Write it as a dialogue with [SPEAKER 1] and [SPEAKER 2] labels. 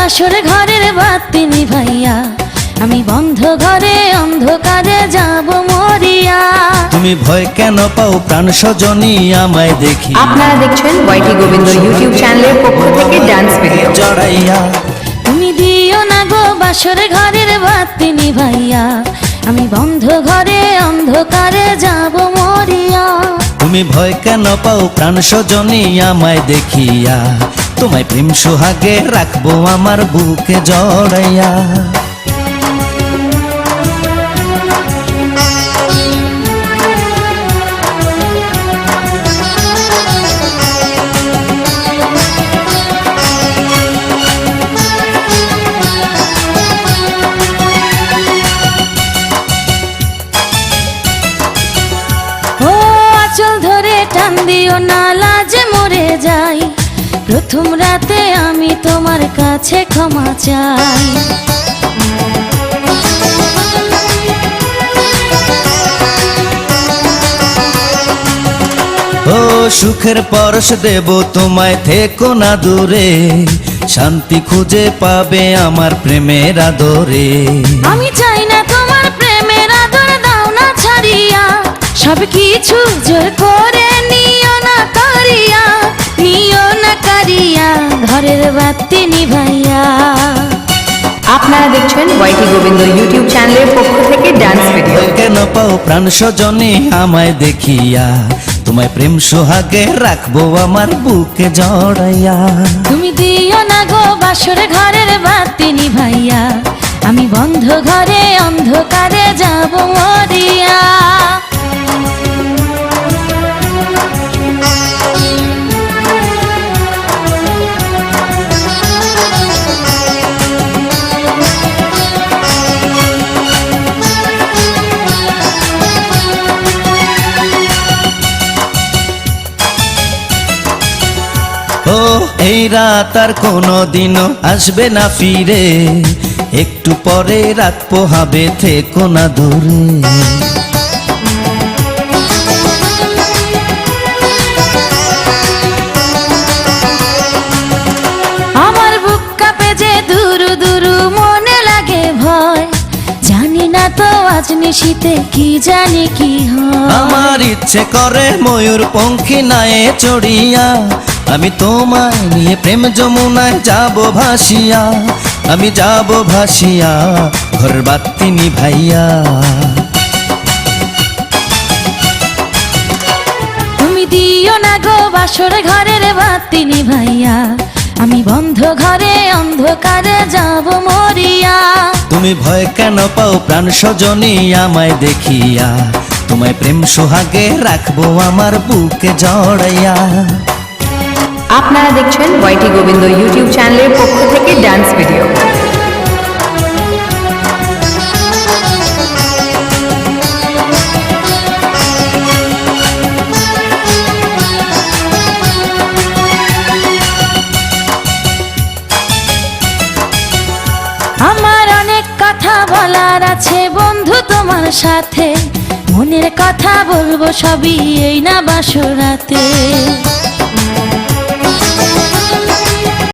[SPEAKER 1] বাসর ঘরের বাতি নিভাইয়া, আমি বন্ধ ঘরে অন্ধকারে যাব মরিয়া।
[SPEAKER 2] তুমি ভয় কেন পাও প্রাণ সজনী আমায় দেখি?
[SPEAKER 3] আপনারা দেখছেন ওয়াইটি গোবিন্দ ইউটিউব চ্যানেলের পক্ষ থেকে ডান্স ভিডিও।
[SPEAKER 2] জড়াইয়া
[SPEAKER 1] তুমি দিও না গো বাসর ঘরের বাতি নিভাইয়া, আমি বন্ধ ঘরে অন্ধকারে যাব মরিয়া।
[SPEAKER 2] তুমি ভয় কেন পাও প্রাণ সজনী আমায় দেখিয়া, তোমায় প্রেম সোহাগে রাখবো আমার বুকে জড়াইয়া।
[SPEAKER 1] চল ধরে টান দিও না, লাজে মরে যাই, প্রথম রাতে আমি তোমার কাছে ক্ষমা চাই।
[SPEAKER 2] ও সুখের পরশ দেব তোমায়, থেকো না দূরে, শান্তি খুঁজে পাবে আমার প্রেমের আদরে।
[SPEAKER 1] আমি চাই না তোমার প্রেমের আদর, দাও না ছাড়িয়া, সব কিছু জোর করে নিও না কারিয়া, নিও না কারিয়া, ঘরের বাতি নিভাইয়া।
[SPEAKER 3] আপনারা দেখছেন ওয়াইটি গোবিন্দ ইউটিউব চ্যানেলের পক্ষ থেকে ডান্স ভিডিও।
[SPEAKER 2] ভয় কেন পাও প্রাণ সজনী আমায় দেখিয়া, তোমায় প্রেম সোহাগে রাখবো আমার বুকে জড়াইয়া।
[SPEAKER 1] তুমি দিও না গো বাসর ঘরের বাতি নিভাইয়া, আমি বন্ধ ঘরে অন্ধকারে যাব মরিয়া।
[SPEAKER 2] ও এই রাত আর কোনো দিনও আসবে না ফিরে, একটু পরে রাত পোহাবে, থেকো না দূরে।
[SPEAKER 1] আমার বুক কাঁপে যে দুরু দুরু, মনে লাগে ভয়, জানি না তো আজ নিশীতে কি জানি কি হয়।
[SPEAKER 2] আমার ইচ্ছে করে ময়ূর পঙ্খী নায়ে চড়িয়া, আমি তোমায় নিয়ে প্রেম যমুনায় যাব ভাসিয়া, আমি যাব ভাসিয়া, ঘরের বাতি নিভাইয়া।
[SPEAKER 1] তুমি দিও না গো বাসর ঘরের বাতি নিভাইয়া, আমি বন্ধ ঘরে অন্ধকারে যাব মরিয়া।
[SPEAKER 2] তুমি ভয় কেন পাও প্রাণ সজনী আমায় দেখিয়া, তোমায় প্রেম সোহাগে রাখবো আমার বুকে জড়াইয়া।
[SPEAKER 3] আপনারা দেখছেন ওয়াইটি গোবিন্দ ইউটিউব চ্যানেলের পক্ষ থেকে ডান্স ভিডিও।
[SPEAKER 1] আমার অনেক কথা বলার আছে বন্ধু তোমার সাথে, মনের কথা বলবো সবই এই না বাসরাতে।